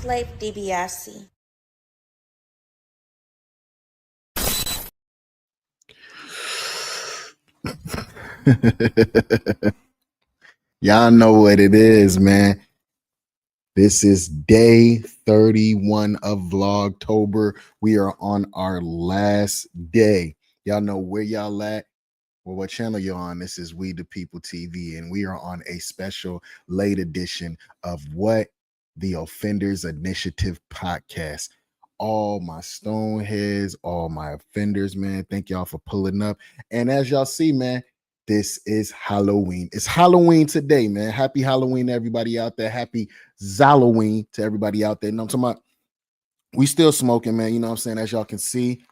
Life DiBiase. Y'all know what it is, man. This is day 31 of Vlogtober. We are on our last day. Y'all know where y'all at? Well, what channel you're on? This is We the People TV, and we are on a special late edition of what? The Offenders Initiative podcast. All my stoneheads, all my offenders, man. Thank y'all for pulling up. And as y'all see, man, this is Halloween. It's Halloween today, man. Happy Halloween to everybody out there. Happy Zalloween to everybody out there. You know what I'm talking about? We still smoking, man. You know what I'm saying? As y'all can see,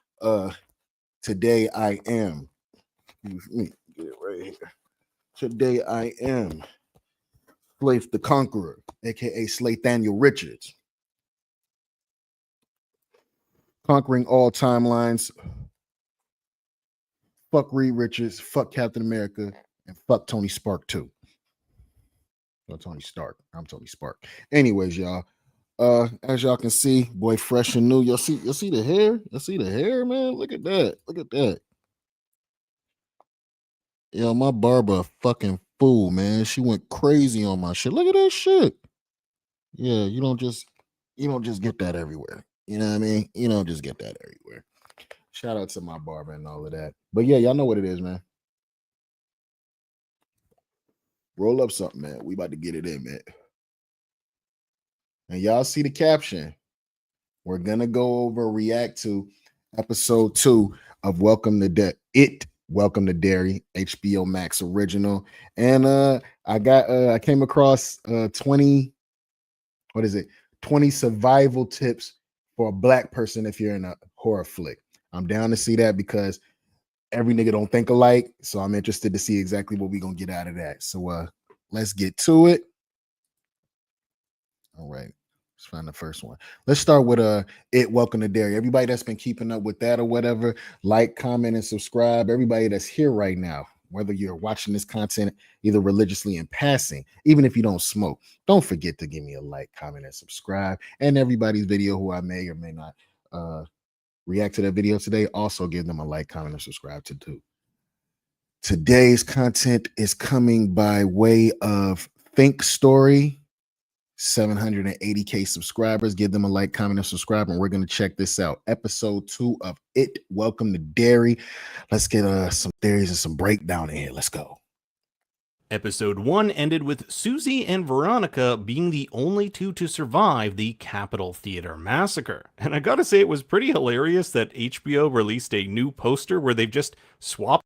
today I am. Let me get it right here. Today I am Slate the Conqueror, aka Slate Daniel Richards. Conquering all timelines. Fuck Reed Richards, fuck Captain America, and fuck Tony Stark too. No, Tony Stark. I'm Tony Stark. Anyways, y'all. As y'all can see, boy, fresh and new. You'll see the hair. You'll see the hair, man. Look at that. Look at that. Yo, my barber a fucking fool, man. She went crazy on my shit. Look at that shit. Yeah, you don't just get that everywhere. You know what I mean? You don't just get that everywhere. Shout out to my barber and all of that. But yeah, y'all know what it is, man. Roll up something, man. We about to get it in, man. And y'all see the caption. We're gonna go over react to episode 2 of Welcome to Derry, HBO Max original. And I came across 20 survival tips for a black person if you're in a horror flick. I'm down to see that because every nigga don't think alike. So I'm interested to see exactly what we're gonna get out of that. So let's get to it. All right. Let's find the first one. Let's start with Welcome to Derry. Everybody that's been keeping up with that or whatever, like, comment, and subscribe. Everybody that's here right now, whether you're watching this content either religiously in passing, even if you don't smoke, don't forget to give me a like, comment, and subscribe. And everybody's video who I may or may not react to that video today, also give them a like, comment, and subscribe to do. Today's content is coming by way of Think Story. 780k subscribers. Give them a like, comment, and subscribe, and we're going to check this out. Episode 2 of Welcome to Derry. Let's get some theories and some breakdown in here. Let's go. Episode 1 ended with Susie and Veronica being the only two to survive the Capitol Theater massacre. And I gotta say, it was pretty hilarious that HBO released a new poster where they've just swapped.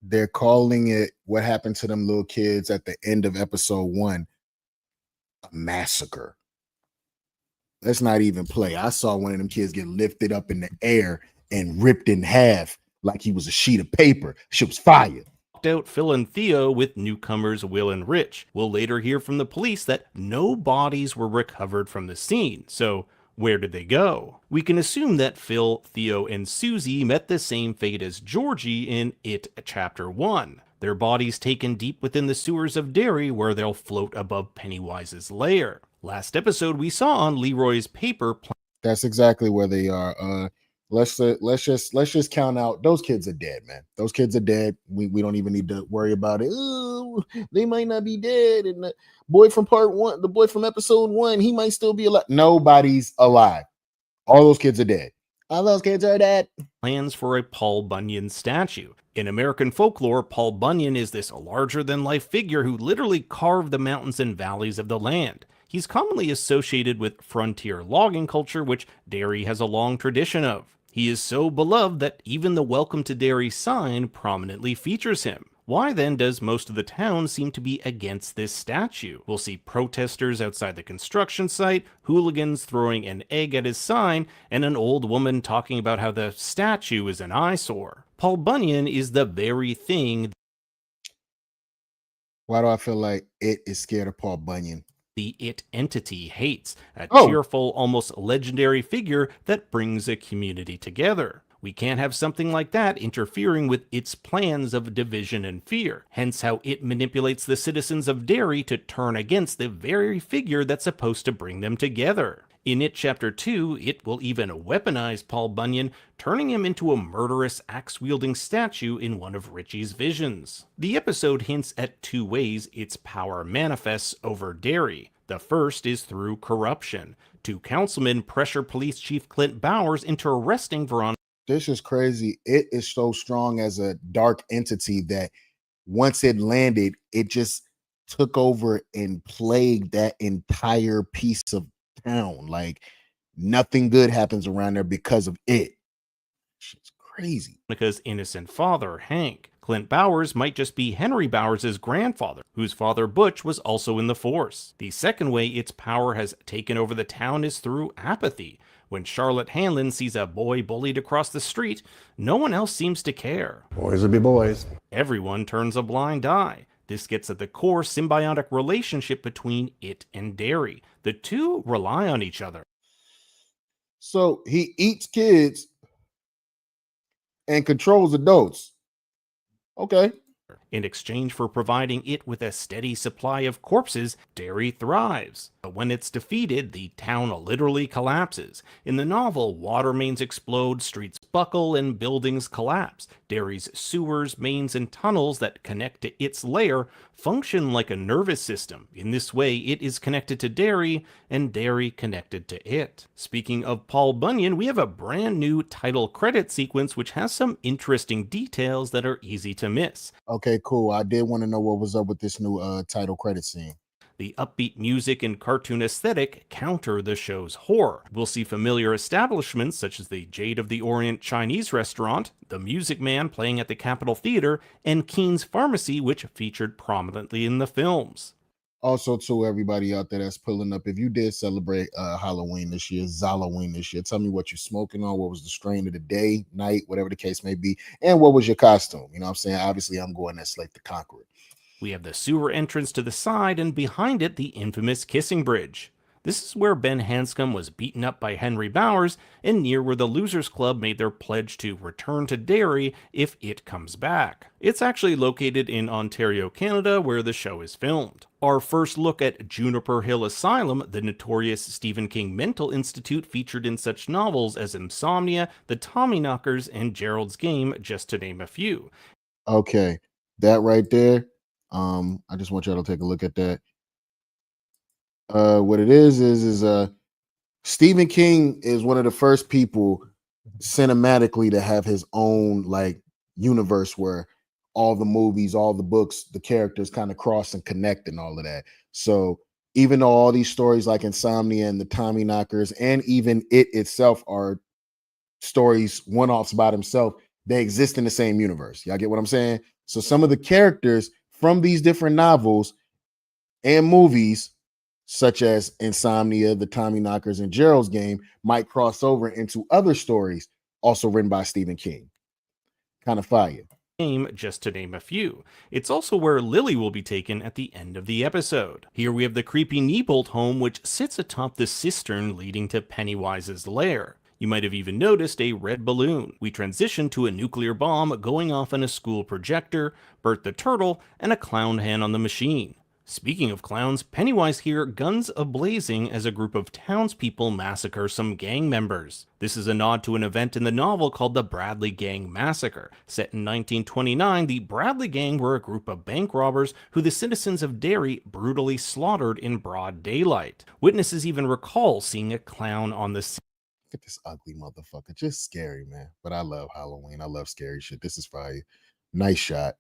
They're calling it what happened to them little kids at the end of episode 1. Massacre. Let's not even play. I saw one of them kids get lifted up in the air and ripped in half like he was a sheet of paper. Shit was fire. Out Phil and Theo with newcomers Will and Rich. We'll later hear from the police that no bodies were recovered from the scene. So where did they go? We can assume that Phil, Theo, and Susie met the same fate as Georgie in It Chapter 1. Their bodies taken deep within the sewers of Derry where they'll float above Pennywise's lair. Last episode we saw on Leroy's paper. That's exactly where they are. Let's just count out. Those kids are dead, man. Those kids are dead. We don't even need to worry about it. Ooh, they might not be dead. And the boy from episode 1, he might still be alive. Nobody's alive. All those kids are dead. All those kids are dead. Plans for a Paul Bunyan statue. In American folklore, Paul Bunyan is this larger-than-life figure who literally carved the mountains and valleys of the land. He's commonly associated with frontier logging culture, which Derry has a long tradition of. He is so beloved that even the Welcome to Derry sign prominently features him. Why then does most of the town seem to be against this statue? We'll see protesters outside the construction site, hooligans throwing an egg at his sign, and an old woman talking about how the statue is an eyesore. Paul Bunyan is the very thing. Why do I feel like it is scared of Paul Bunyan? The It entity hates, a cheerful, almost legendary figure that brings a community together. We can't have something like that interfering with its plans of division and fear, hence how it manipulates the citizens of Derry to turn against the very figure that's supposed to bring them together. In It Chapter 2, it will even weaponize Paul Bunyan, turning him into a murderous axe-wielding statue in one of Richie's visions. The episode hints at two ways its power manifests over Derry. The first is through corruption. Two councilmen pressure Police Chief Clint Bowers into arresting Veronica. This is crazy. It is so strong as a dark entity that once it landed, it just took over and plagued that entire piece of town. Like nothing good happens around there because of it. It's crazy. Veronica's innocent father, Hank. Clint Bowers might just be Henry Bowers' grandfather, whose father Butch was also in the force. The second way its power has taken over the town is through apathy. When Charlotte Hanlon sees a boy bullied across the street, no one else seems to care. Boys will be boys. Everyone turns a blind eye. This gets at the core symbiotic relationship between it and Derry. The two rely on each other. So he eats kids and controls adults. Okay. In exchange for providing it with a steady supply of corpses, Derry thrives. But when it's defeated, the town literally collapses. In the novel, water mains explode, streets buckle, and buildings collapse. Derry's sewers, mains, and tunnels that connect to its lair function like a nervous system. In this way, it is connected to Derry, and Derry connected to it. Speaking of Paul Bunyan, we have a brand new title credit sequence which has some interesting details that are easy to miss. Okay, cool. I did want to know what was up with this new title credit scene. The upbeat music and cartoon aesthetic counter the show's horror. We'll see familiar establishments such as the Jade of the Orient Chinese restaurant, the Music Man playing at the Capitol Theater, and Keen's Pharmacy, which featured prominently in the films. Also, to everybody out there that's pulling up, if you did celebrate Halloween this year, Zalloween this year, tell me what you're smoking on, what was the strain of the day, night, whatever the case may be, and what was your costume? You know what I'm saying? Obviously, I'm going as Slate the Conqueror. We have the sewer entrance to the side, and behind it, the infamous Kissing Bridge. This is where Ben Hanscom was beaten up by Henry Bowers, and near where the Losers Club made their pledge to return to Derry if it comes back. It's actually located in Ontario, Canada, where the show is filmed. Our first look at Juniper Hill Asylum, the notorious Stephen King mental institute featured in such novels as Insomnia, The Tommyknockers, and Gerald's Game, just to name a few. Okay, that right there. I just want y'all to take a look at that. What it is Stephen King is one of the first people cinematically to have his own like universe where all the movies, all the books, the characters kind of cross and connect and all of that. So even though all these stories like Insomnia and the Tommyknockers and even it itself are stories one-offs by themselves, they exist in the same universe. Y'all get what I'm saying? So some of the characters from these different novels and movies, such as Insomnia, The Tommyknockers, and Gerald's Game, might cross over into other stories also written by Stephen King. Kind of fire. Game, just to name a few. It's also where Lily will be taken at the end of the episode. Here we have the creepy Neibolt home, which sits atop the cistern leading to Pennywise's lair. You might have even noticed a red balloon. We transition to a nuclear bomb going off on a school projector, Bert the Turtle, and a clown hand on the machine. Speaking of clowns, Pennywise here, guns a-blazing as a group of townspeople massacre some gang members. This is a nod to an event in the novel called the Bradley Gang Massacre. Set in 1929, the Bradley Gang were a group of bank robbers who the citizens of Derry brutally slaughtered in broad daylight. Witnesses even recall seeing a clown on the scene. Look at this ugly motherfucker. Just scary, man. But I love Halloween. I love scary shit. This is fire. Nice shot.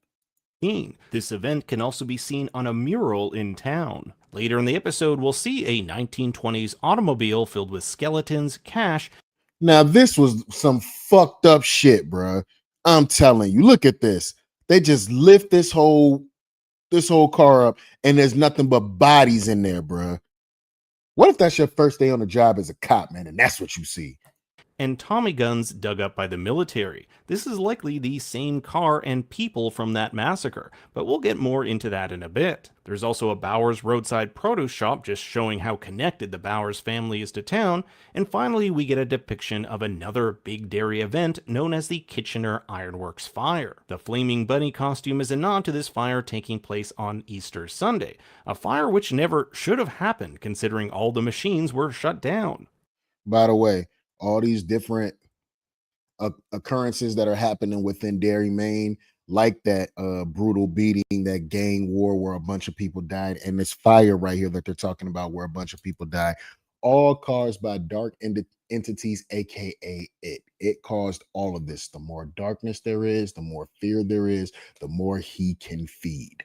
This event can also be seen on a mural in town. Later in the episode, we'll see a 1920s automobile filled with skeletons, cash. Now, this was some fucked up shit, bro. I'm telling you. Look at this. They just lift this whole car up, and there's nothing but bodies in there, bro. What if that's your first day on the job as a cop, man, and that's what you see? and Tommy guns dug up by the military. This is likely the same car and people from that massacre, but we'll get more into that in a bit. There's also a Bowers roadside produce shop just showing how connected the Bowers family is to town, and finally we get a depiction of another big Derry event known as the Kitchener Ironworks Fire. The flaming bunny costume is a nod to this fire taking place on Easter Sunday, a fire which never should have happened considering all the machines were shut down. By the way, all these different occurrences that are happening within Derry, Maine, like that brutal beating, that gang war where a bunch of people died, and this fire right here that they're talking about where a bunch of people died, all caused by dark entities, aka it caused all of this. The more darkness there is, the more fear there is, the more he can feed.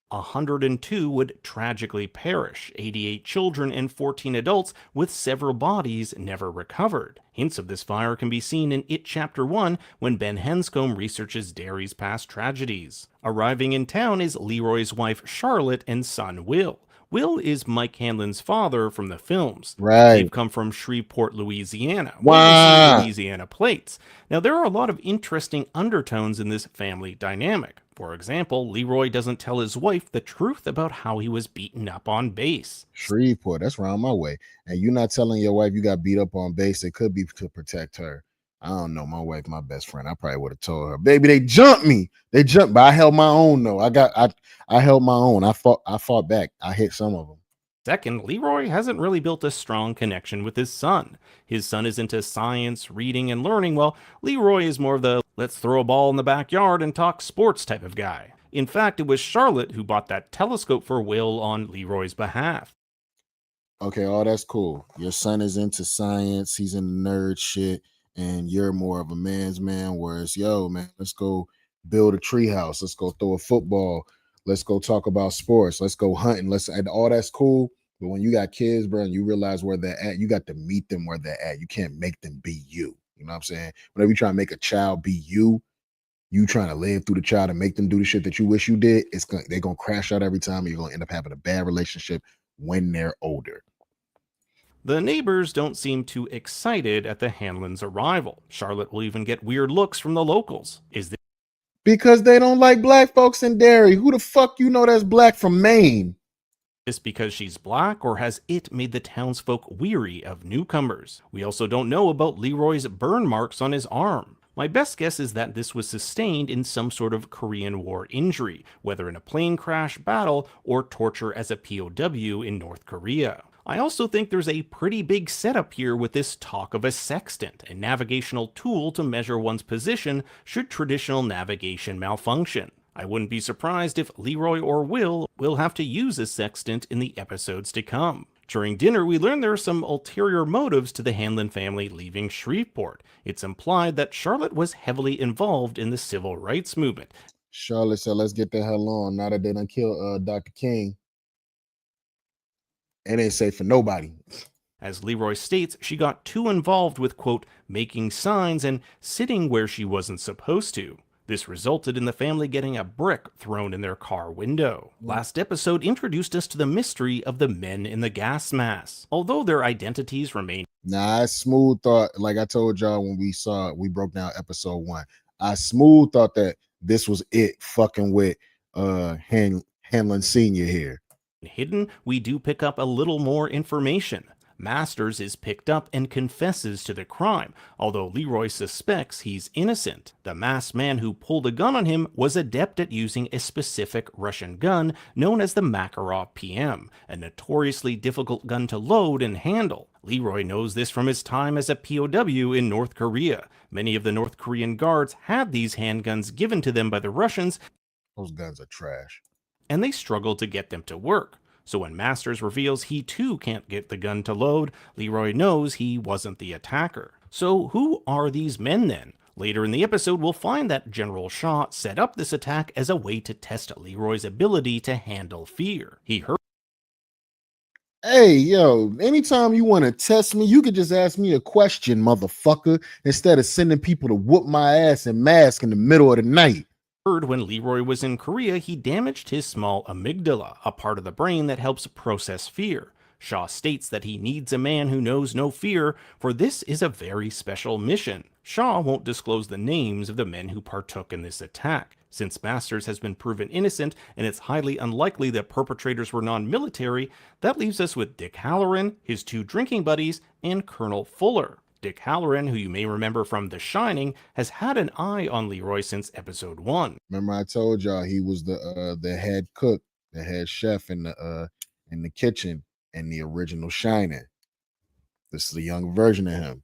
102 would tragically perish, 88 children and 14 adults, with several bodies never recovered. Hints of this fire can be seen in It Chapter 1 when Ben Henscombe researches Derry's past tragedies. Arriving in town is Leroy's wife Charlotte and son Will. Will is Mike Hanlon's father from the films. Right. They've come from Shreveport, Louisiana, where you see Louisiana plates. Now, there are a lot of interesting undertones in this family dynamic. For example, Leroy doesn't tell his wife the truth about how he was beaten up on base. Shreveport, that's around my way. And you're not telling your wife you got beat up on base. It could be to protect her. I don't know. My wife, my best friend. I probably would have told her, baby, they jumped me. They jumped, but I held my own though. I held my own. I fought back. I hit some of them. Second, Leroy hasn't really built a strong connection with his son. His son is into science, reading, and learning, while Leroy is more of the let's throw a ball in the backyard and talk sports type of guy. In fact, it was Charlotte who bought that telescope for Will on Leroy's behalf. Okay, all that's cool. Your son is into science, he's in nerd shit, and you're more of a man's man. Whereas, yo, man, let's go build a treehouse. Let's go throw a football. Let's go talk about sports. Let's go hunting. And all that's cool. But when you got kids, bro, and you realize where they're at, you got to meet them where they're at. You can't make them be you. You know what I'm saying? Whenever you try to make a child be you trying to live through the child and make them do the shit that you wish you did, they're gonna crash out every time. And you're gonna end up having a bad relationship when they're older. The neighbors don't seem too excited at the Hanlons' arrival. Charlotte will even get weird looks from the locals. Is this because they don't like black folks in Derry? Who the fuck you know that's black from Maine? because she's black, or has it made the townsfolk weary of newcomers? We also don't know about Leroy's burn marks on his arm. My best guess is that this was sustained in some sort of Korean War injury, whether in a plane crash, battle, or torture as a POW in North Korea. I also think there's a pretty big setup here with this talk of a sextant, a navigational tool to measure one's position should traditional navigation malfunction. I wouldn't be surprised if Leroy or Will have to use a sextant in the episodes to come. During dinner, we learn there are some ulterior motives to the Hanlon family leaving Shreveport. It's implied that Charlotte was heavily involved in the civil rights movement. Charlotte said, let's get the hell on. Now that they done killed Dr. King. It ain't safe for nobody. As Leroy states, she got too involved with, quote, making signs and sitting where she wasn't supposed to. This resulted in the family getting a brick thrown in their car window. Last episode introduced us to the mystery of the men in the gas mask. Although their identities remain. Nah, I smooth thought, like I told y'all when we broke down episode 1, I smooth thought that this was it fucking with Hanlon Sr. here. Hidden, we do pick up a little more information. Masters is picked up and confesses to the crime, although Leroy suspects he's innocent. The masked man who pulled a gun on him was adept at using a specific Russian gun known as the Makarov PM, a notoriously difficult gun to load and handle. Leroy knows this from his time as a POW in North Korea. Many of the North Korean guards had these handguns given to them by the Russians. Those guns are trash. And they struggled to get them to work. So when Masters reveals he too can't get the gun to load, Leroy knows he wasn't the attacker. So who are these men then? Later in the episode, we'll find that General Shaw set up this attack as a way to test Leroy's ability to handle fear. He heard. Hey, yo, anytime you want to test me, you could just ask me a question, motherfucker, instead of sending people to whoop my ass and mask in the middle of the night. When Leroy was in Korea, he damaged his small amygdala, a part of the brain that helps process fear. Shaw states that he needs a man who knows no fear, for this is a very special mission. Shaw won't disclose the names of the men who partook in this attack. Since Masters has been proven innocent and it's highly unlikely that perpetrators were non-military, that leaves us with Dick Halloran, his two drinking buddies, and Colonel Fuller. Dick Halloran, who you may remember from The Shining, has had an eye on Leroy since episode 1. Remember I told y'all he was the head cook, the head chef in the kitchen in the original Shining. This is a young version of him.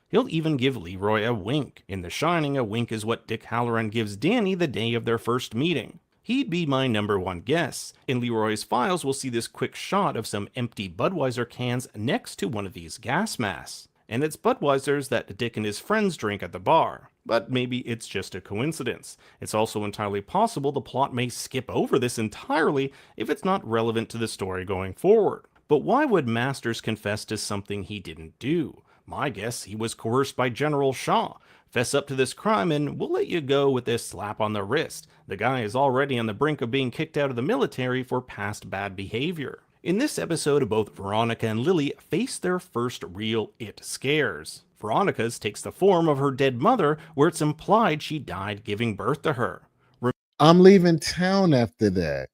He'll even give Leroy a wink. In The Shining, a wink is what Dick Halloran gives Danny the day of their first meeting. He'd be my number one guess. In Leroy's files, we'll see this quick shot of some empty Budweiser cans next to one of these gas masks. And it's Budweisers that Dick and his friends drink at the bar. But maybe it's just a coincidence. It's also entirely possible the plot may skip over this entirely if it's not relevant to the story going forward. But why would Masters confess to something he didn't do? My guess, he was coerced by General Shaw. Fess up to this crime and we'll let you go with this slap on the wrist. The guy is already on the brink of being kicked out of the military for past bad behavior. In this episode, both Veronica and Lily face their first real it scares. Veronica's takes the form of her dead mother, where it's implied she died giving birth to her. I'm leaving town after that.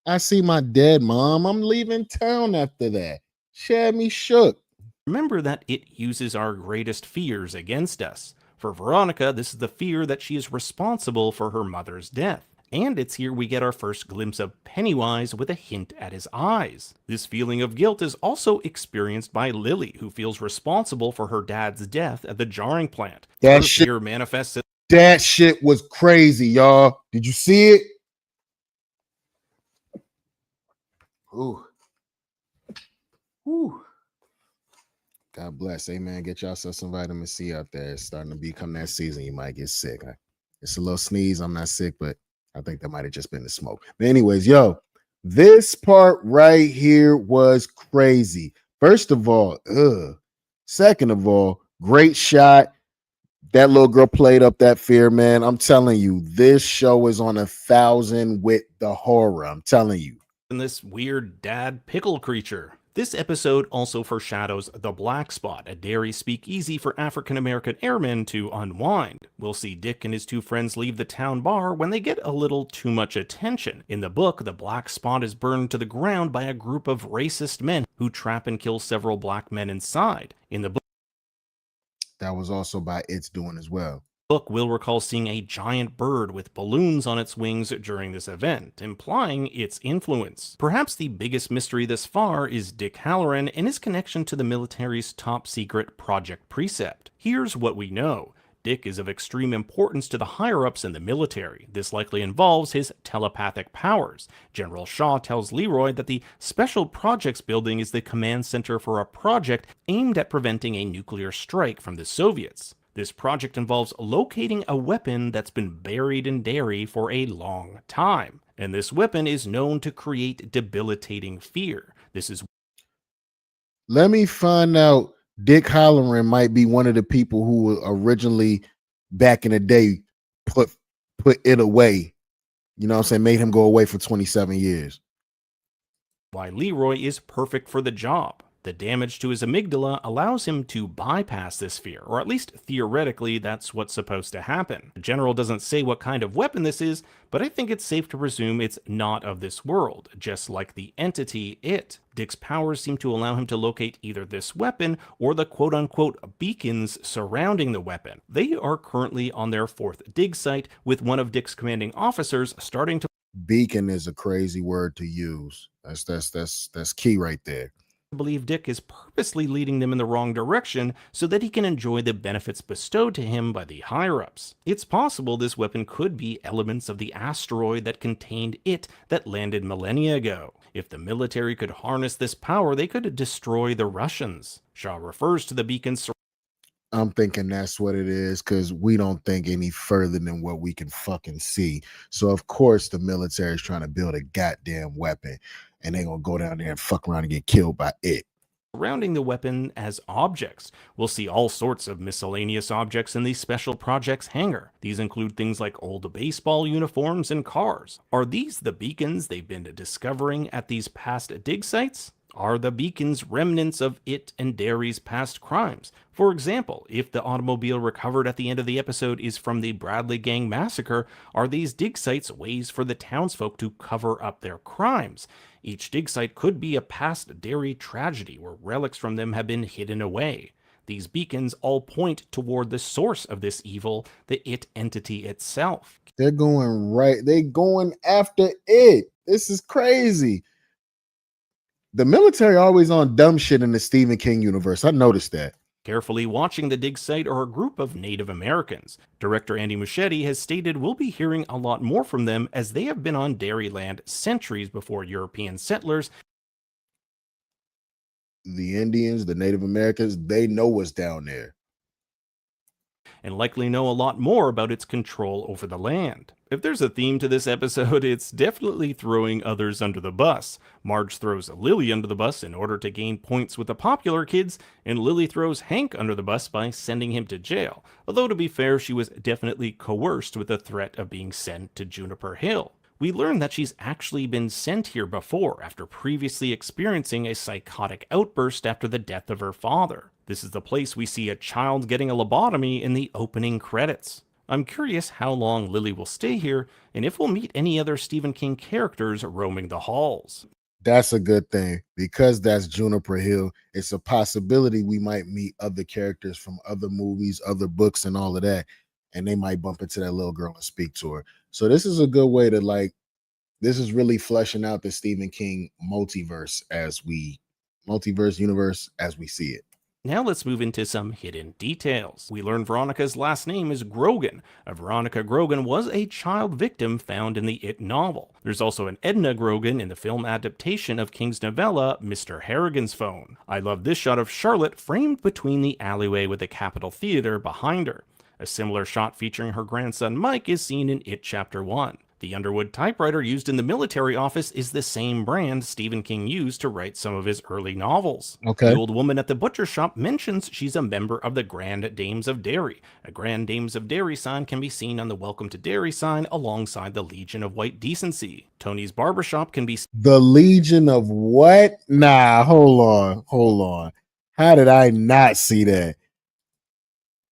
I see my dead mom. I'm leaving town after that. She had me shook. Remember that it uses our greatest fears against us. For Veronica, this is the fear that she is responsible for her mother's death. And it's here we get our first glimpse of Pennywise with a hint at his eyes. This feeling of guilt is also experienced by Lily, who feels responsible for her dad's death at the jarring plant. Her fear manifests. That shit was crazy, y'all. Did you see it? Ooh. Ooh. God bless. Amen. Get yourself some vitamin C out there. It's starting to become that season. You might get sick. It's a little sneeze. I'm not sick, but I think that might have just been the smoke. But anyways, yo, this part right here was crazy. First of all, second of all, great shot. That little girl played up that fear, man. I'm telling you, this show is on 1,000 with the horror. I'm telling you. And this weird dad pickle creature. This episode also foreshadows the Black Spot, a Derry speakeasy for African-American airmen to unwind. We'll see Dick and his two friends leave the town bar when they get a little too much attention. In the book, the Black Spot is burned to the ground by a group of racist men who trap and kill several black men inside. In the book, that was also by its doing as well. We'll recall seeing a giant bird with balloons on its wings during this event, implying its influence. Perhaps the biggest mystery thus far is Dick Halloran and his connection to the military's top-secret Project Precept. Here's what we know. Dick is of extreme importance to the higher-ups in the military. This likely involves his telepathic powers. General Shaw tells Leroy that the Special Projects Building is the command center for a project aimed at preventing a nuclear strike from the Soviets. This project involves locating a weapon that's been buried in Derry for a long time, and this weapon is known to create debilitating fear. Let me find out. Dick Halloran might be one of the people who originally, back in the day, put it away. You know what I'm saying? Made him go away for 27 years. Why Leroy is perfect for the job. The damage to his amygdala allows him to bypass this fear, or at least theoretically that's what's supposed to happen. The general doesn't say what kind of weapon this is, but I think it's safe to presume it's not of this world, just like the entity It. Dick's powers seem to allow him to locate either this weapon or the quote-unquote beacons surrounding the weapon. They are currently on their 4th dig site, with one of Dick's commanding officers starting to... Beacon is a crazy word to use. That's key right there. Believe Dick is purposely leading them in the wrong direction so that he can enjoy the benefits bestowed to him by the higher-ups. It's possible this weapon could be elements of the asteroid that contained It that landed millennia ago. If the military could harness this power, they could destroy the Russians. Shaw refers to the beacons. I'm thinking that's what it is, because we don't think any further than what we can fucking see. So of course the military is trying to build a goddamn weapon, and they're gonna go down there and fuck around and get killed by it. Surrounding the weapon as objects. We'll see all sorts of miscellaneous objects in the Special Projects hangar. These include things like old baseball uniforms and cars. Are these the beacons they've been discovering at these past dig sites? Are the beacons remnants of it and Derry's past crimes? For example, if the automobile recovered at the end of the episode is from the Bradley Gang massacre, are these dig sites ways for the townsfolk to cover up their crimes? Each dig site could be a past Derry tragedy where relics from them have been hidden away. These beacons all point toward the source of this evil, the it entity itself. They're going right. They going after it. This is crazy. The military always on dumb shit in the Stephen King universe. I noticed that. Carefully watching the dig site are a group of Native Americans. Director Andy Muschietti has stated we'll be hearing a lot more from them as they have been on Derry land centuries before European settlers. The Indians, the Native Americans, they know what's down there. And likely know a lot more about its control over the land. If there's a theme to this episode, it's definitely throwing others under the bus. Marge throws Lily under the bus in order to gain points with the popular kids, and Lily throws Hank under the bus by sending him to jail. Although to be fair, she was definitely coerced with the threat of being sent to Juniper Hill. We learn that she's actually been sent here before after previously experiencing a psychotic outburst after the death of her father. This is the place we see a child getting a lobotomy in the opening credits. I'm curious how long Lily will stay here and if we'll meet any other Stephen King characters roaming the halls. That's a good thing because that's Juniper Hill. It's a possibility we might meet other characters from other movies, other books, and all of that. And they might bump into that little girl and speak to her. So this is a good way to this is really fleshing out the Stephen King multiverse universe as we see it. Now let's move into some hidden details. We learn Veronica's last name is Grogan. Veronica Grogan was a child victim found in the It novel. There's also an Edna Grogan in the film adaptation of King's novella, Mr. Harrigan's Phone. I love this shot of Charlotte framed between the alleyway with the Capitol Theater behind her. A similar shot featuring her grandson Mike is seen in It Chapter 1. The Underwood typewriter used in the military office is the same brand Stephen King used to write some of his early novels. Okay. The old woman at the butcher shop mentions she's a member of the Grand Dames of Derry. A Grand Dames of Derry sign can be seen on the Welcome to Derry sign alongside the Legion of White Decency. Tony's barbershop can be... The Legion of what? Nah, hold on. How did I not see that?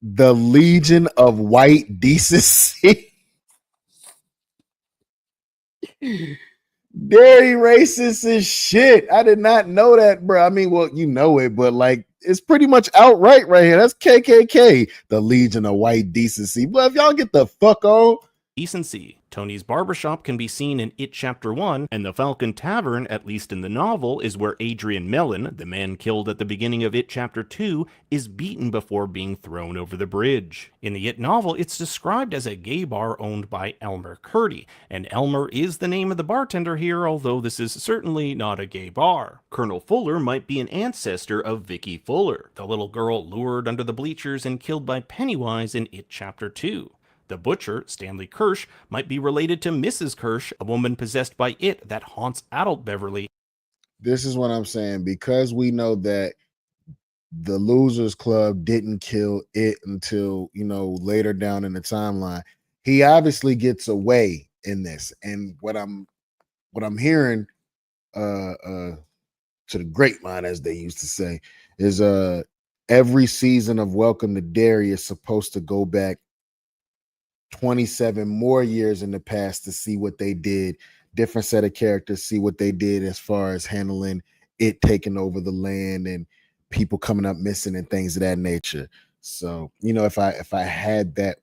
The Legion of White Decency. Derry racist as shit. I did not know that, bro. I mean, well, you know it, but it's pretty much outright right here. That's KKK, the Legion of White Decency. But if y'all get the fuck on. Decency. Tony's barbershop can be seen in It Chapter 1, and the Falcon Tavern, at least in the novel, is where Adrian Mellon, the man killed at the beginning of It Chapter 2, is beaten before being thrown over the bridge. In the It novel, it's described as a gay bar owned by Elmer Curdy, and Elmer is the name of the bartender here, although this is certainly not a gay bar. Colonel Fuller might be an ancestor of Vicky Fuller, the little girl lured under the bleachers and killed by Pennywise in It Chapter 2. The butcher, Stanley Kirsch, might be related to Mrs. Kirsch, a woman possessed by it that haunts adult Beverly. This is what I'm saying. Because we know that the Losers Club didn't kill it until, later down in the timeline. He obviously gets away in this. And what I'm hearing to the grapevine, as they used to say, is every season of Welcome to Derry is supposed to go back 27 more years in the past to see what they did, different set of characters, see what they did as far as handling it taking over the land and people coming up missing and things of that nature. So, if I had that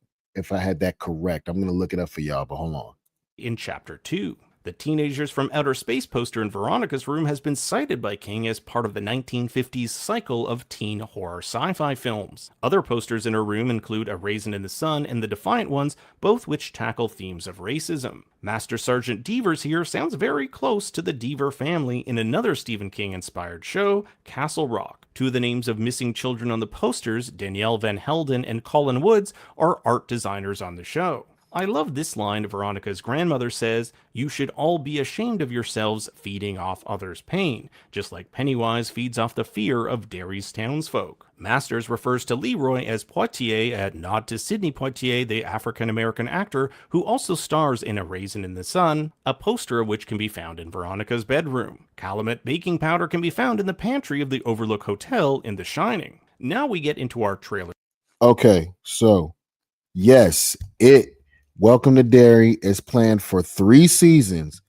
correct, I'm gonna look it up for y'all, but hold on. In Chapter 2, the Teenagers from Outer Space poster in Veronica's room has been cited by King as part of the 1950s cycle of teen horror sci-fi films. Other posters in her room include A Raisin in the Sun and The Defiant Ones, both which tackle themes of racism. Master Sergeant Deevers here sounds very close to the Deaver family in another Stephen King-inspired show, Castle Rock. Two of the names of missing children on the posters, Danielle Van Helden and Colin Woods, are art designers on the show. I love this line Veronica's grandmother says, "You should all be ashamed of yourselves feeding off others' pain, just like Pennywise feeds off the fear of Derry's townsfolk." Masters refers to Leroy as Poitier, a nod to Sidney Poitier, the African-American actor who also stars in A Raisin in the Sun, a poster of which can be found in Veronica's bedroom. Calumet baking powder can be found in the pantry of the Overlook Hotel in The Shining. Now we get into our trailer. Okay, so yes, Welcome to Derry is planned for 3 seasons,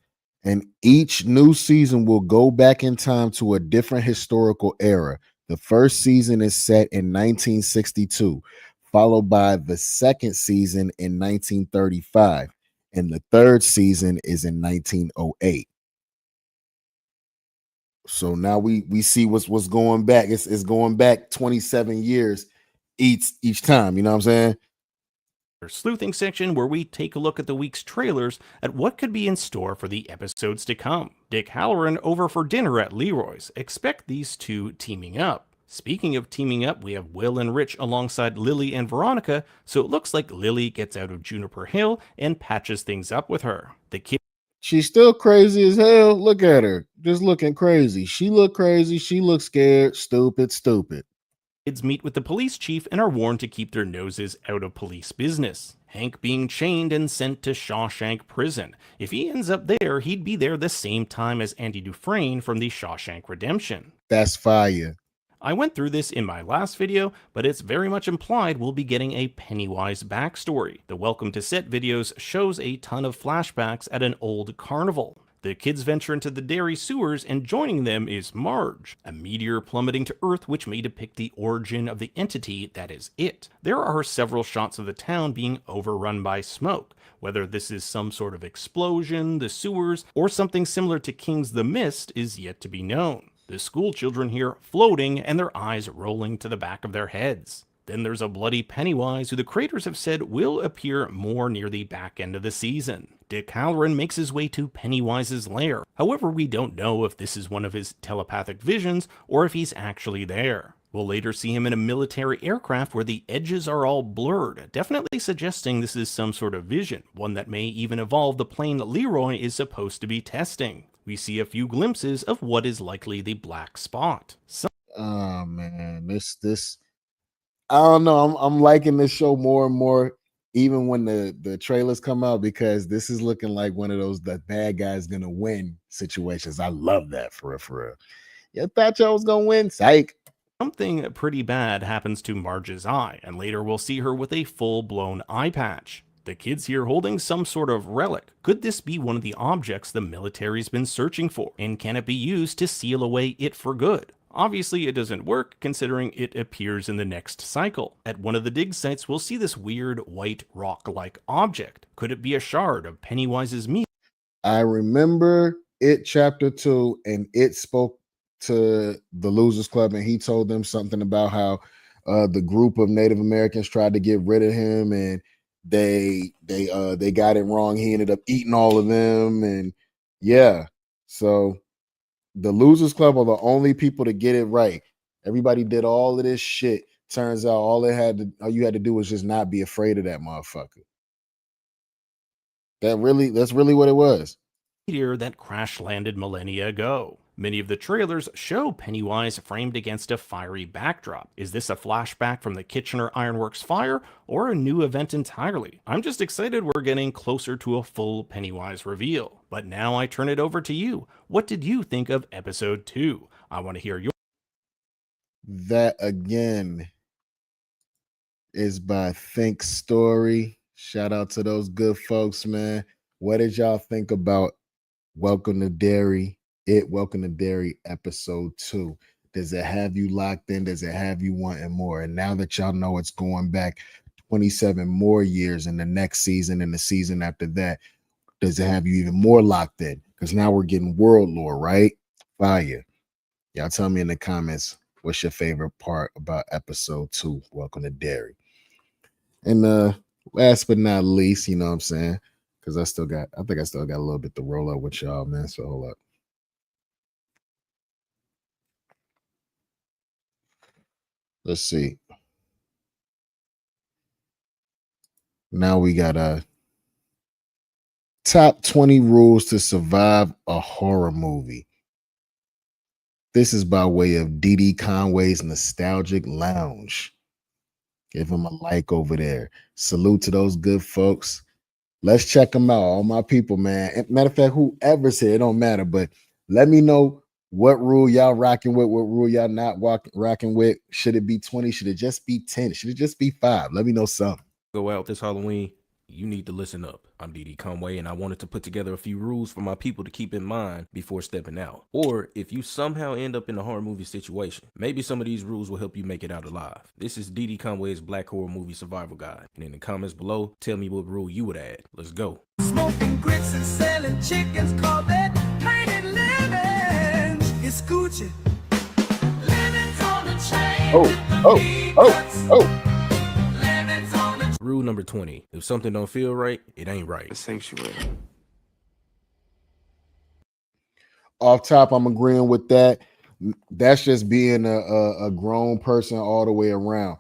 and each new season will go back in time to a different historical era. The first season is set in 1962, followed by the second season in 1935, and the third season is in 1908. So now we see what's going back. It's going back 27 years each time. You know what I'm saying? Sleuthing section where we take a look at the week's trailers at what could be in store for the episodes to come. Dick Halloran over for dinner at Leroy's. Expect these two teaming up. Speaking of teaming up, we have Will and Rich alongside Lily and Veronica, so it looks like Lily gets out of Juniper Hill and patches things up with her. The kid She's still crazy as hell. Look at her, just looking crazy. She look crazy. She looks scared. Stupid. kids meet with the police chief and are warned to keep their noses out of police business. Hank being chained and sent to Shawshank Prison. If he ends up there, he'd be there the same time as Andy Dufresne from the Shawshank Redemption. That's fire. I went through this in my last video, but it's very much implied we'll be getting a Pennywise backstory. The Welcome to Set videos shows a ton of flashbacks at an old carnival. The kids venture into the Derry sewers, and joining them is Marge, a meteor plummeting to Earth which may depict the origin of the entity that is it. There are several shots of the town being overrun by smoke. Whether this is some sort of explosion, the sewers, or something similar to King's The Mist is yet to be known. The school children here floating and their eyes rolling to the back of their heads. Then there's a bloody Pennywise who the creators have said will appear more near the back end of the season. Dick Halloran makes his way to Pennywise's lair. However, we don't know if this is one of his telepathic visions or if he's actually there. We'll later see him in a military aircraft where the edges are all blurred, definitely suggesting this is some sort of vision, one that may even involve the plane Leroy is supposed to be testing. We see a few glimpses of what is likely the black spot. Oh man, this I don't know. I'm liking this show more and more, even when the trailers come out, because this is looking like one of those the bad guys gonna win situations. I love that for real. You thought y'all was gonna win? Psych. Something pretty bad happens to Marge's eye, and later we'll see her with a full-blown eye patch. The kid's here holding some sort of relic. Could this be one of the objects the military's been searching for? And can it be used to seal away it for good? Obviously, it doesn't work, considering it appears in the next cycle. At one of the dig sites, we'll see this weird white rock-like object. Could it be a shard of Pennywise's meat? I remember it chapter 2, and it spoke to the Losers Club, and he told them something about how the group of Native Americans tried to get rid of him, and they got it wrong. He ended up eating all of them, and yeah. So the Losers Club are the only people to get it right. Everybody did all of this shit. Turns out all you had to do was just not be afraid of that motherfucker. That's really what it was. Meteor that crash landed millennia ago. Many of the trailers show Pennywise framed against a fiery backdrop. Is this a flashback from the Kitchener Ironworks fire or a new event entirely? I'm just excited we're getting closer to a full Pennywise reveal. But now I turn it over to you. What did you think of episode 2? I want to hear your That again is by Think Story. Shout out to those good folks, man. What did y'all think about Welcome to Derry? Welcome to Derry episode 2. Does it have you locked in? Does it have you wanting more? And now that y'all know it's going back 27 more years in the next season and the season after that, does it have you even more locked in? Because now we're getting world lore, right? Fire. Y'all tell me in the comments what's your favorite part about episode 2, Welcome to Derry. And last but not least, you know what I'm saying? Because I think I still got a little bit to roll up with y'all, man. So hold up. Let's see. Now we got Top 20 rules to survive a horror movie. This is by way of Dee Conway's Nostalgic Lounge. Give him a like over there. Salute to those good folks. Let's check them out. All my people, man. Matter of fact, whoever's here, it don't matter. But let me know what rule y'all rocking with, what rule y'all not rocking with. Should it be 20? Should it just be 10? Should it just be 5? Let me know something. Go out this Halloween, you need to listen up. I'm Dee Conway, and I wanted to put together a few rules for my people to keep in mind before stepping out. Or if you somehow end up in a horror movie situation, maybe some of these rules will help you make it out alive. This is Dee Conway's Black Horror Movie Survival Guide. And in the comments below, tell me what rule you would add. Let's go. Smoking grits and selling chickens, call that painted living. It's Gucci. Living's on the chain. Oh. Rule number 20. If something don't feel right, it ain't right. Sanctuary. Off top, I'm agreeing with that. That's just being a grown person all the way around.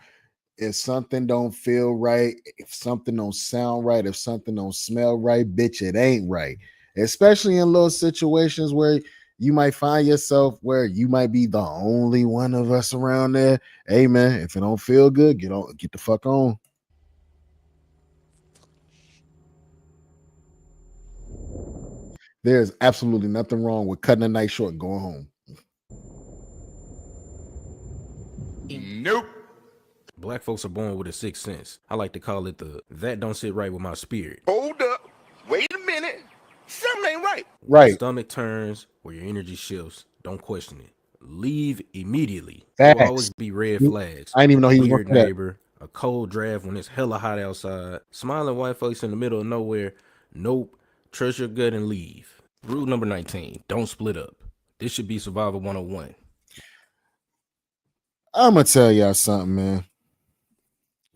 If something don't feel right, if something don't sound right, if something don't smell right, bitch, it ain't right. Especially in little situations where you might find yourself where you might be the only one of us around there. Hey man, if it don't feel good, get the fuck on. There's absolutely nothing wrong with cutting a night short and going home. Nope. Black folks are born with a sixth sense. I like to call it the that don't sit right with my spirit. Hold up. Wait a minute. Something ain't right. Right. Your stomach turns or your energy shifts. Don't question it. Leave immediately. Facts. There will always be red flags. I didn't even know he was Weird gonna do that. neighbor, a cold draft when it's hella hot outside, smiling white folks in the middle of nowhere. Nope. Trust your gut and leave. Rule number 19. Don't split up. This should be Survival 101. I'm gonna tell y'all something, man.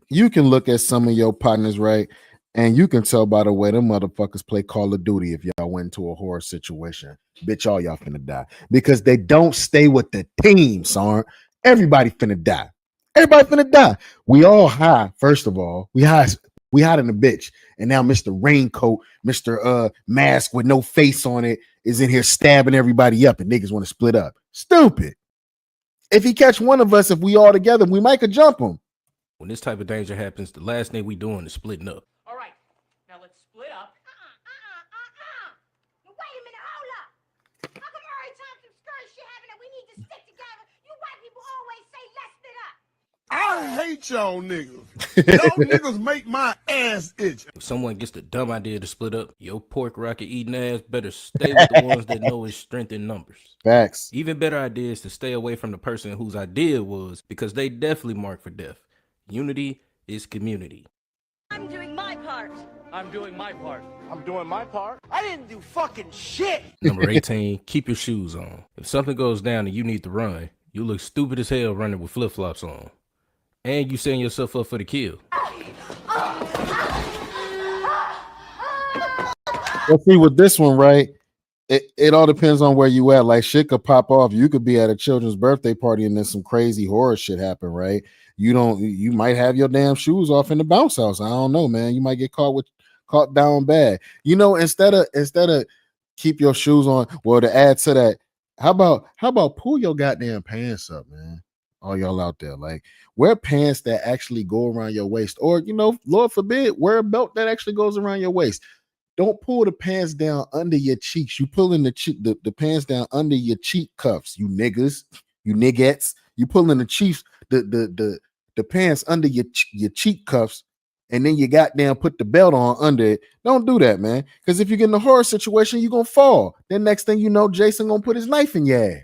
You can look at some of your partners, right? And you can tell by the way them motherfuckers play Call of Duty if y'all went into a horror situation. Bitch, all y'all finna die. Because they don't stay with the team, son. Everybody finna die. Everybody finna die. We all high, first of all. We high in the bitch. And now Mr. Raincoat, Mr. Mask with no face on it is in here stabbing everybody up and niggas want to split up. Stupid. If he catch one of us, if we all together, we might could jump him. When this type of danger happens, the last thing we doing is splitting up. All right, now let's split up. Now wait a minute, hold up. How come every time some scurry shit happen that we need to stick together, you white people always say let's split up? I hate y'all niggas. Y'all niggas make my ass itch. If someone gets the dumb idea to split up, your pork rocket eating ass better stay with the ones that know it's strength in numbers. Facts. Even better idea is to stay away from the person whose idea was, because they definitely marked for death. Unity is community. I'm doing my part. I'm doing my part. I'm doing my part. I didn't do fucking shit. Number 18, keep your shoes on. If something goes down and you need to run, you look stupid as hell running with flip-flops on. And you setting yourself up for the kill. Let's see with this one, right? It all depends on where you at. Like shit could pop off. You could be at a children's birthday party and then some crazy horror shit happen, right? You might have your damn shoes off in the bounce house. I don't know, man. You might get caught down bad. Instead of keep your shoes on. Well, to add to that, how about pull your goddamn pants up, man? All y'all out there, like wear pants that actually go around your waist, or Lord forbid, wear a belt that actually goes around your waist. Don't pull the pants down under your cheeks. You pulling the pants down under your cheek cuffs, you niggas, you niggettes. You pulling the pants under your cheek cuffs, and then you goddamn put the belt on under it. Don't do that, man. Because if you get in a horror situation, you're gonna fall. Then next thing you know, Jason gonna put his knife in your ass.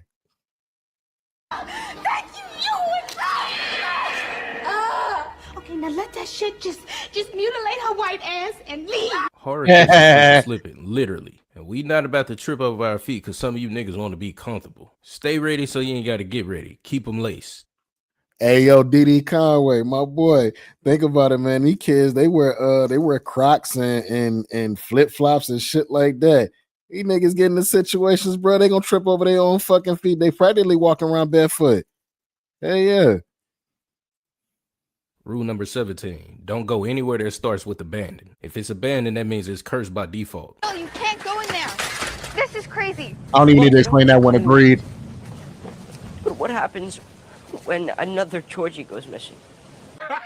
Thank you, okay, now let that shit just mutilate her white ass and leave. Horror cases slipping, literally. And we not about to trip over our feet because some of you niggas want to be comfortable. Stay ready so you ain't got to get ready. Keep them laced. Hey yo, Dee Conway, my boy. Think about it, man. These kids, they wear Crocs and flip flops and shit like that. These niggas get into situations, bro. They gonna trip over their own fucking feet. They practically walking around barefoot. Hey yeah. Rule number 17. Don't go anywhere that starts with abandoned. If it's abandoned, that means it's cursed by default. No, you can't go in there. This is crazy. I don't even need to explain that one. Agreed. But what happens when another Georgie goes missing?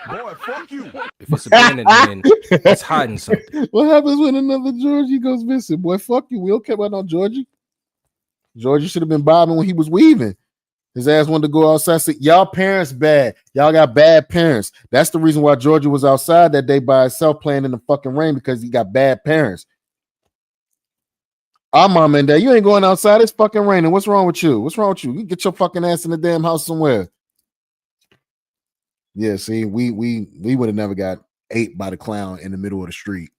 Boy, fuck you. If it's abandoned, then it's hiding something. What happens when another Georgie goes missing? Boy, fuck you. We don't care about no Georgie. Georgie should have been bobbing when he was weaving. His ass wanted to go outside. Say, y'all parents bad. Y'all got bad parents. That's the reason why Georgie was outside that day by himself playing in the fucking rain, because he got bad parents. Our mom and dad, you ain't going outside. It's fucking raining. What's wrong with you? What's wrong with you? You get your fucking ass in the damn house somewhere. Yeah, see, we would have never got ate by the clown in the middle of the street.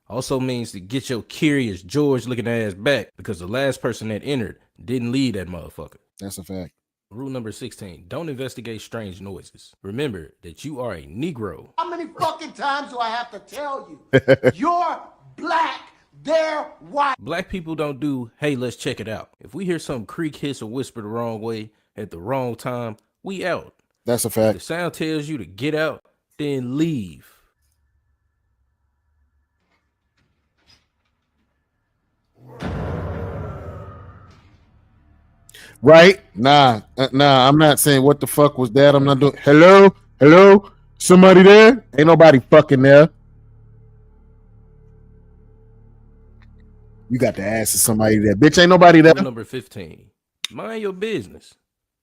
Also means to get your curious George looking ass back, because the last person that entered didn't leave that motherfucker. That's a fact. Rule number 16. Don't investigate strange noises. Remember that you are a Negro. How many fucking times do I have to tell you? You're black, they're white. Black people don't do, hey, let's check it out. If we hear some creak, hiss, or whisper the wrong way at the wrong time, we out. That's a If fact. the sound tells you to get out, then leave. Right? Nah, I'm not saying what the fuck was that. I'm not doing. Hello, somebody there? Ain't nobody fucking there. You got to ask somebody there, bitch. Ain't nobody there. Rule number 15. Mind your business.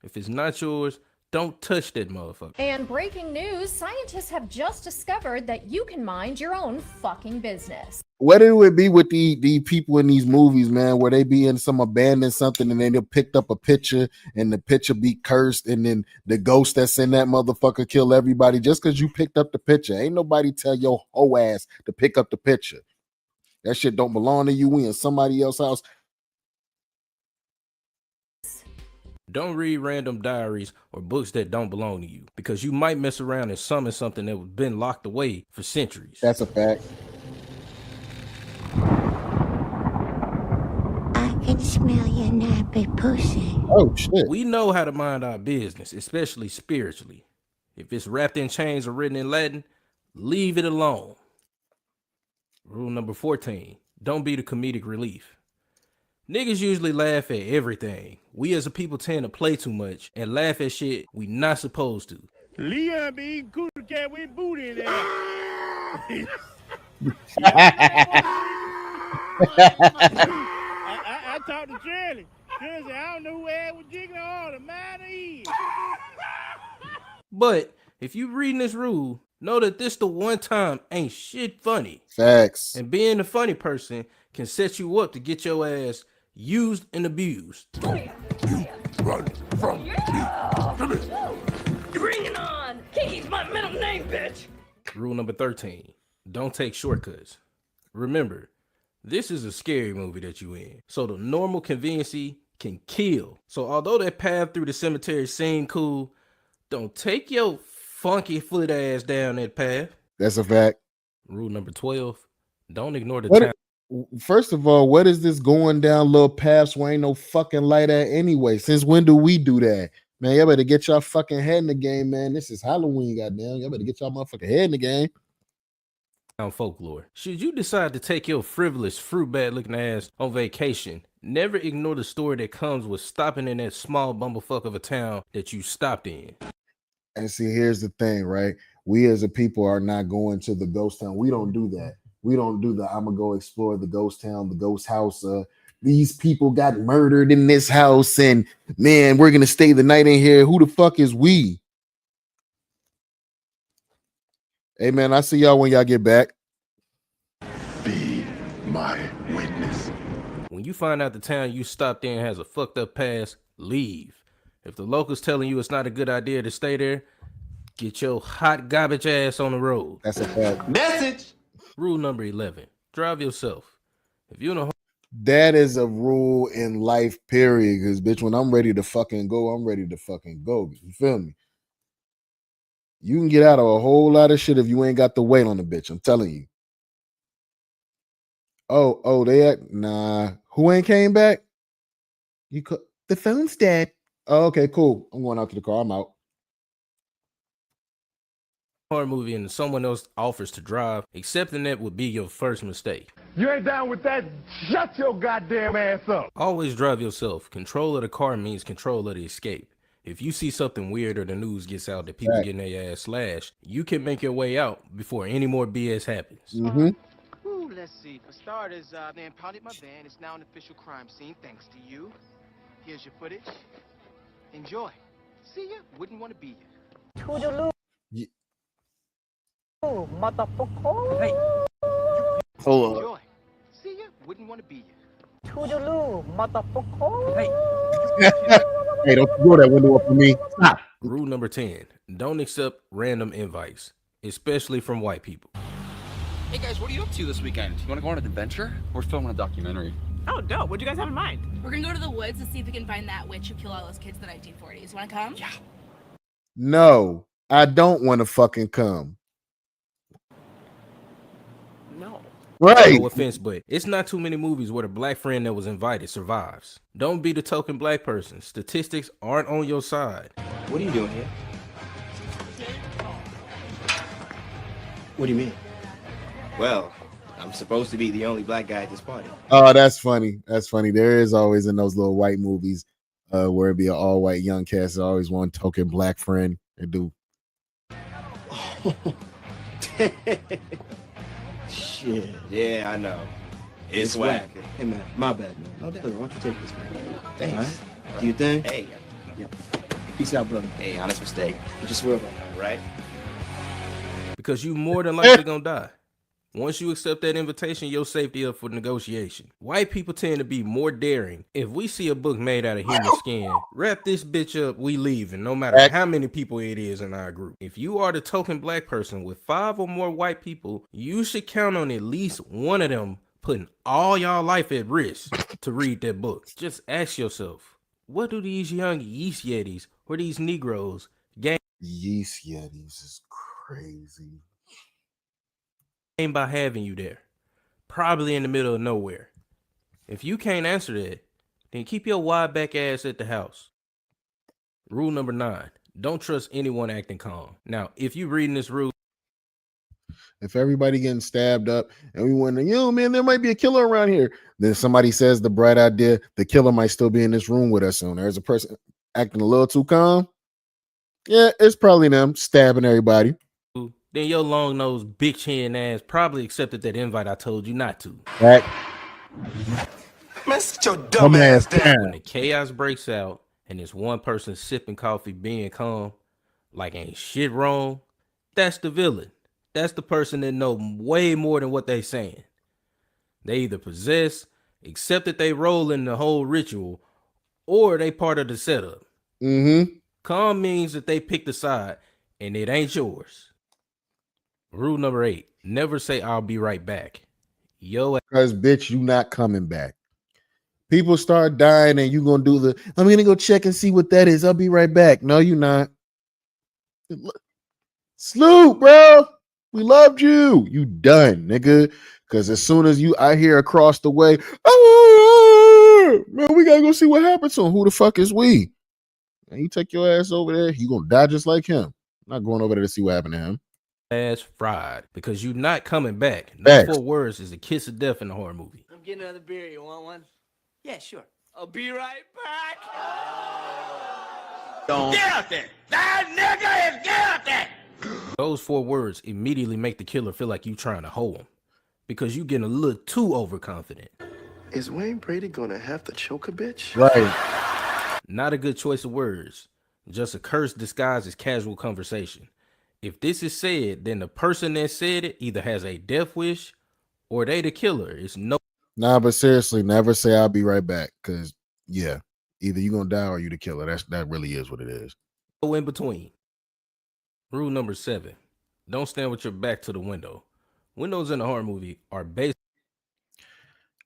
If it's not yours, don't touch that motherfucker. And breaking news, scientists have just discovered that you can mind your own fucking business. What it would be with the people in these movies, man, where they be in some abandoned something and then they picked up a picture and the picture be cursed and then the ghost that's in that motherfucker kill everybody just because you picked up the picture. Ain't nobody tell your whole ass to pick up the picture. That shit don't belong to you. We in somebody else's house. Don't read random diaries or books that don't belong to you, because you might mess around and summon something that was been locked away for centuries. That's a fact. I can smell your nappy pussy. Oh shit. We know how to mind our business, especially spiritually. If it's wrapped in chains or written in Latin, leave it alone. Rule number 14. Don't be the comedic relief. Niggas usually laugh at everything. We as a people tend to play too much and laugh at shit we not supposed to. Leon be eating cootie cat with booty in there. I talked to Shirley. Shirley said, I don't know who had was jiggling all the mine is. But if you reading this rule, know that this the one time ain't shit funny. Facts. And being the funny person can set you up to get your ass used and abused. Run from me. Bring it on! Kiki's my middle name, bitch! Rule number 13. Don't take shortcuts. Remember, this is a scary movie that you in, so the normal conveniency can kill. So although that path through the cemetery seemed cool, don't take your funky foot ass down that path. That's a fact. Rule number 12. Don't ignore the What- time. First of all, what is this going down little paths where ain't no fucking light at anyway? Since when do we do that? Man, y'all better get y'all fucking head in the game, man. This is Halloween, goddamn. Y'all better get y'all motherfucking head in the game. Folklore. Should you decide to take your frivolous, fruit bat looking ass on vacation, never ignore the story that comes with stopping in that small bumblefuck of a town that you stopped in. And see, here's the thing, right? We as a people are not going to the ghost town. We don't do that. We don't do the I'm gonna go explore the ghost town, the ghost house. These people got murdered in this house, and man, we're gonna stay the night in here. Who the fuck is we? Hey man, I see y'all when y'all get back. Be my witness. When you find out the town you stopped in has a fucked up past, leave. If the locals telling you it's not a good idea to stay there, get your hot garbage ass on the road. That's a fact. Message. Rule number 11. Drive yourself. If you're in a That is a rule in life, period. Because bitch, when I'm ready to fucking go, I'm ready to fucking go. You feel me? You can get out of a whole lot of shit if you ain't got the weight on the bitch. I'm telling you. Oh, nah. Who ain't came back? The phone's dead. Oh, okay, cool. I'm going out to the car. I'm out. horror movie and someone else offers to drive, accepting that would be your first mistake. You ain't down with that? Shut your goddamn ass up. Always drive yourself. Control of the car means control of the escape. If you see something weird or the news gets out that people getting their ass slashed, you can make your way out before any more BS happens. Mm-hmm. Ooh, let's see. For starters, they impounded my van. It's now an official crime scene, thanks to you. Here's your footage. Enjoy. See ya. Wouldn't want to be here. Hold on. Enjoy. See ya. Wouldn't want to be here. Hey, don't blow that window up for me. Stop. Rule number 10, don't accept random invites, especially from white people. Hey guys, what are you up to this weekend? You want to go on an adventure? We're filming a documentary. Oh, dope. What do you guys have in mind? We're gonna go to the woods to see if we can find that witch who killed all those kids in the 1940s. Wanna come? Yeah. No, I don't want to fucking come. No. Right. No offense, but it's not too many movies where the black friend that was invited survives. Don't be the token black person. Statistics aren't on your side. What are you doing here? What do you mean? Well, I'm supposed to be the only black guy at this party. Oh, that's funny. That's funny. There is always in those little white movies where it be an all white young cast, there's always one token black friend and do. Shit. Yeah, I know. It's whack. Hey man, my bad, man. No doubt. Why don't you take this, man? Thanks. All right. Do you think? Hey. Yeah. Peace out, brother. Hey, honest mistake. You just swear about that, right? Because you more than likely gonna die. Once you accept that invitation, your safety up for negotiation. White people tend to be more daring. If we see a book made out of human skin, wrap this bitch up, we leaving, no matter how many people it is in our group. If you are the token black person with 5 or more white people, you should count on at least one of them putting all y'all life at risk to read that book. Just ask yourself, what do these young yeast yetis or these Negroes gain? Yeast yetis is crazy. By having you there, probably in the middle of nowhere. If you can't answer that, then keep your wide back ass at the house. Rule number 9, don't trust anyone acting calm. Now, if you reading this rule, if everybody getting stabbed up and we wonder, yo, man, there might be a killer around here, then somebody says the bright idea, the killer might still be in this room with us soon. There's a person acting a little too calm. Yeah, it's probably them stabbing everybody. then your long-nosed, bitch-hand ass probably accepted that invite I told you not to. Right. Man, sit your dumb ass down. When the chaos breaks out and it's one person sipping coffee being calm, like ain't shit wrong, that's the villain. That's the person that know way more than what they saying. They either possess, accept that they role in the whole ritual, or they part of the setup. Mm-hmm. Calm means that they picked a side and it ain't yours. Rule number 8, never say I'll be right back. Yo, because bitch, you not coming back. People start dying and you gonna do the, I'm gonna go check and see what that is. I'll be right back. No, you not. Sloop, bro. We loved you. You done, nigga. Because as soon as I hear across the way, oh, man, we gotta go see what happens to him. Who the fuck is we? And you take your ass over there, you gonna die just like him. I'm not going over there to see what happened to him. Ass fried because you not coming back. No 4 words is a kiss of death in a horror movie. I'm getting another beer. You want one? Yeah, sure. I'll be right back. Don't. Get out there. That nigga is get out there. Those 4 words immediately make the killer feel like you trying to hold him because you getting a little too overconfident. Is Wayne Brady gonna have to choke a bitch? Right. Not a good choice of words. Just a curse disguised as casual conversation. If this is said, then the person that said it either has a death wish or they the killer. It's no. Nah, but seriously, never say I'll be right back. Because, yeah, either you going to die or you the killer. That really is what it is. No in between. Rule number 7, don't stand with your back to the window. Windows in a horror movie are based.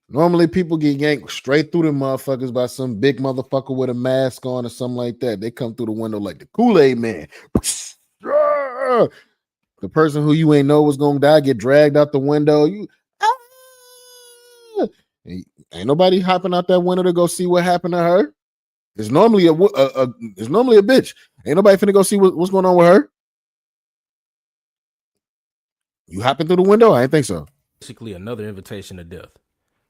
Normally, people get yanked straight through them motherfuckers by some big motherfucker with a mask on or something like that. They come through the window like the Kool-Aid man. The person who you ain't know was gonna die get dragged out the window. Ain't nobody hopping out that window to go see what happened to her. It's normally a bitch. Ain't nobody finna go see what's going on with her. You hopping through the window? I didn't think so. Basically another invitation to death.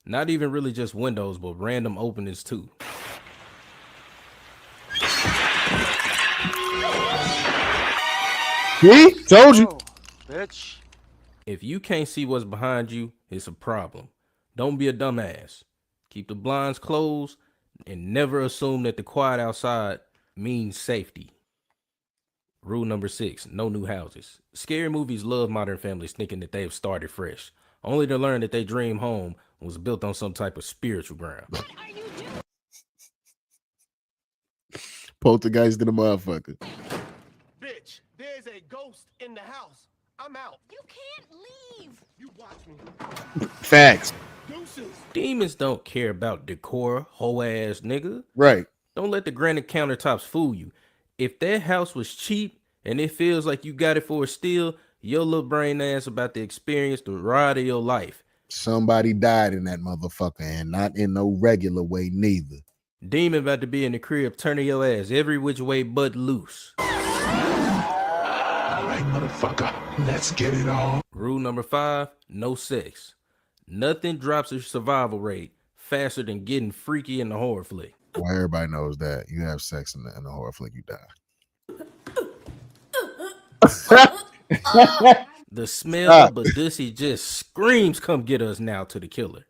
Not even really just windows, but random openings too. See? Told you. Bitch. If you can't see what's behind you, it's a problem. Don't be a dumbass. Keep the blinds closed and never assume that the quiet outside means safety. Rule number 6, no new houses. Scary movies love Modern families thinking that they've started fresh, only to learn that their dream home was built on some type of spiritual ground. Poltergeist to the motherfucker. Bitch, there's a ghost in the house. I'm out. You can't leave. You watch me. Facts. Deuces. Demons don't care about decor, hoe ass nigga. Right. Don't let the granite countertops fool you. If that house was cheap and it feels like you got it for a steal, your little brain ass about to experience the ride of your life. Somebody died in that motherfucker, and not in no regular way neither. Demon about to be in the crib turning your ass every which way but loose. All right, motherfucker. Let's get it on. Rule number 5, no sex. Nothing drops your survival rate faster than getting freaky in the horror flick. Well, everybody knows that. You have sex in the horror flick, you die. The smell of Badussy just screams, come get us now to the killer.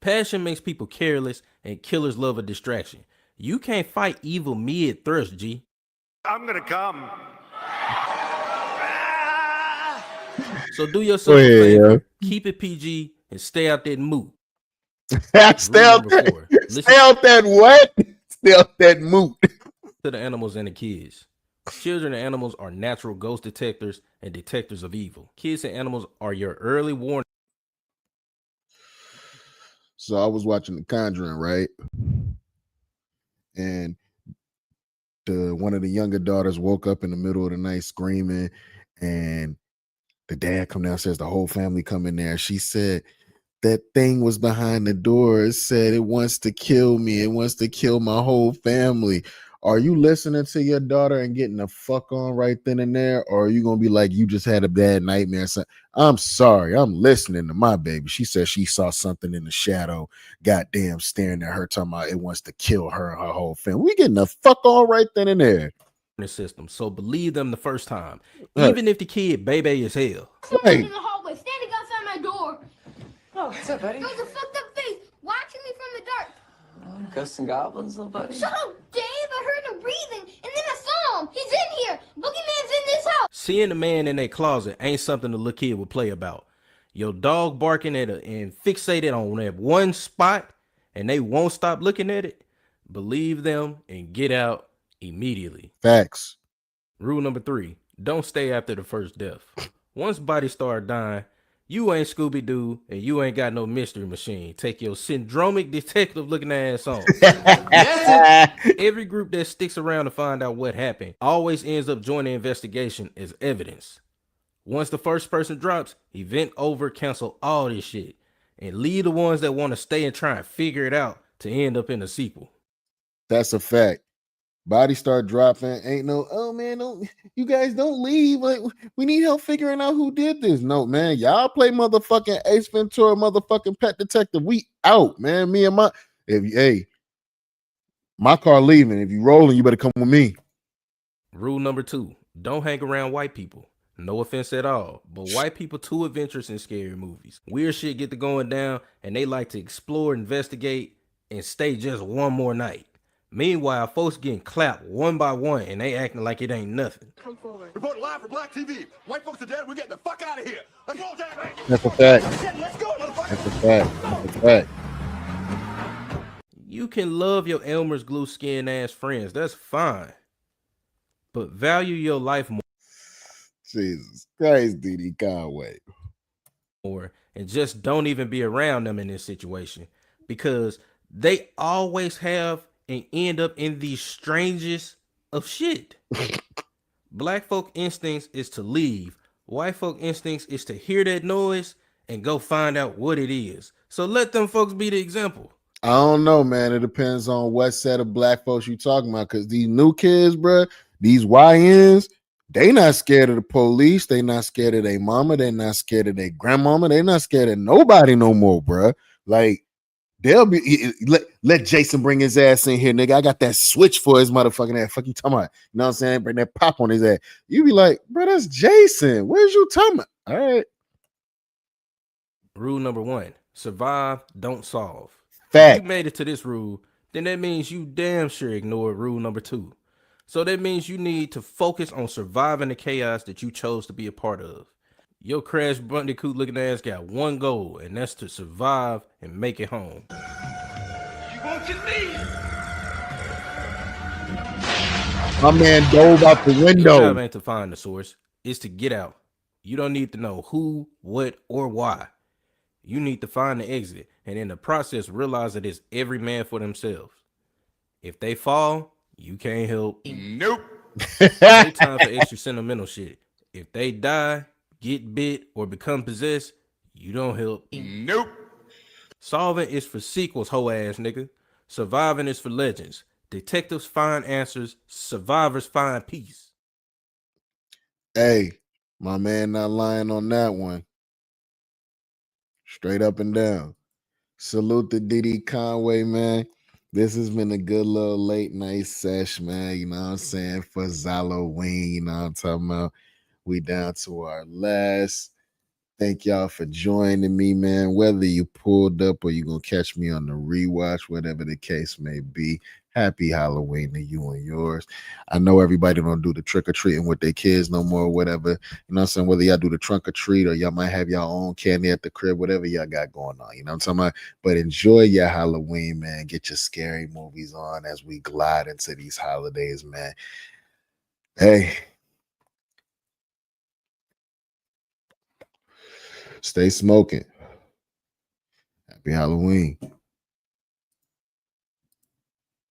Passion makes people careless, and killers love a distraction. You can't fight evil mid-thrust, G. I'm gonna come. So do yourself a favor, keep it PG, and stay out that moot. Stay out that what? Stay out that moot. To the animals and the kids. Children and animals are natural ghost detectors and detectors of evil. Kids and animals are your early warning. So I was watching The Conjuring, right? And one of the younger daughters woke up in the middle of the night screaming, and the dad come downstairs, the whole family come in there. She said, that thing was behind the door. It said it wants to kill me. It wants to kill my whole family. Are you listening to your daughter and getting the fuck on right then and there? Or are you going to be like, you just had a bad nightmare? I'm sorry. I'm listening to my baby. She said she saw something in the shadow, goddamn staring at her, talking about it wants to kill her and her whole family. We getting the fuck on right then and there. System. So believe them the first time. Even if the kid baby as hell. Someone in the hallway, standing outside my door. Oh, what's up, buddy? There's a fucked up face watching me from the dark. Ghosts and goblins, little buddy. Shut up, Dave! I heard him breathing, and then I saw him. He's in here. Boogeyman's in this house. Seeing a man in a closet ain't something a little kid would play about. Your dog barking at it and fixated on that one spot, and they won't stop looking at it. Believe them and get out immediately. Facts. Rule number 3, don't stay after the first death. Once bodies start dying, you ain't Scooby-Doo and you ain't got no mystery machine. Take your syndromic detective looking ass on. Every group that sticks around to find out what happened always ends up joining the investigation as evidence. Once the first person drops, event over, cancel all this shit, and leave the ones that want to stay and try and figure it out to end up in a sequel. That's a fact. Bodies start dropping. Ain't no, oh man, don't you guys don't leave. Like, we need help figuring out who did this. No, man, y'all play motherfucking Ace Ventura, motherfucking Pet Detective. We out, man. Me and my car leaving. If you rolling, you better come with me. Rule number 2, don't hang around white people. No offense at all, but white people too adventurous in scary movies. Weird shit get to going down, and they like to explore, investigate, and stay just one more night. Meanwhile, folks getting clapped one by one, and they acting like it ain't nothing. Come forward. Reporting live for Black TV. White folks are dead. We're getting the fuck out of here. Let's roll, Jack. That's a fact. Let's go, motherfucker. That's a fact. That's a fact. You can love your Elmer's glue skin ass friends. That's fine. But value your life Jesus Christ, DD Conway. more, and just don't even be around them in this situation, because they always have and end up in the strangest of shit. Black folk instincts is to leave. White folk instincts is to hear that noise and go find out what it is. So let them folks be the example. I don't know, man. It depends on what set of black folks you talking about. Because these new kids, bro, these YNs, They not scared of the police. They not scared of their mama. They not scared of their grandmama. They not scared of nobody no more, bruh. Like, they'll be let Jason bring his ass in here, nigga. I got that switch for his motherfucking ass. Fuck you talking about? You know what I'm saying? Bring that pop on his ass. You be like, bro, that's Jason. Where's you talking about? All right. Rule number 1: survive, don't solve. Fact. If you made it to this rule, then that means you damn sure ignored rule number 2. So that means you need to focus on surviving the chaos that you chose to be a part of. Your Crash Bandicoot looking ass got one goal, and that's to survive and make it home. You won't get me. My man dove out the Your window. job ain't to find the source, it's to get out. You don't need to know who, what, or why. You need to find the exit, and in the process realize that it's every man for themselves. If they fall, you can't help. Nope. No time for extra sentimental shit. If they die, get bit, or become possessed, you don't help. Nope. Solving is for sequels, hoe ass nigga. Surviving is for legends. Detectives find answers, survivors find peace. Hey, my man not lying on that one. Straight up and down. Salute to Diddy Conway, man. This has been a good little late night sesh, man. You know what I'm saying? For Halloween, you know what I'm talking about? We down to our last. Thank y'all for joining me, man. Whether you pulled up or you gonna catch me on the rewatch, whatever the case may be. Happy Halloween to you and yours. I know everybody don't do the trick or treating with their kids no more, whatever. You know what I'm saying? Whether y'all do the trunk or treat or y'all might have your own candy at the crib, whatever y'all got going on. You know what I'm talking about? But enjoy your Halloween, man. Get your scary movies on as we glide into these holidays, man. Hey. Stay smoking. Happy Halloween.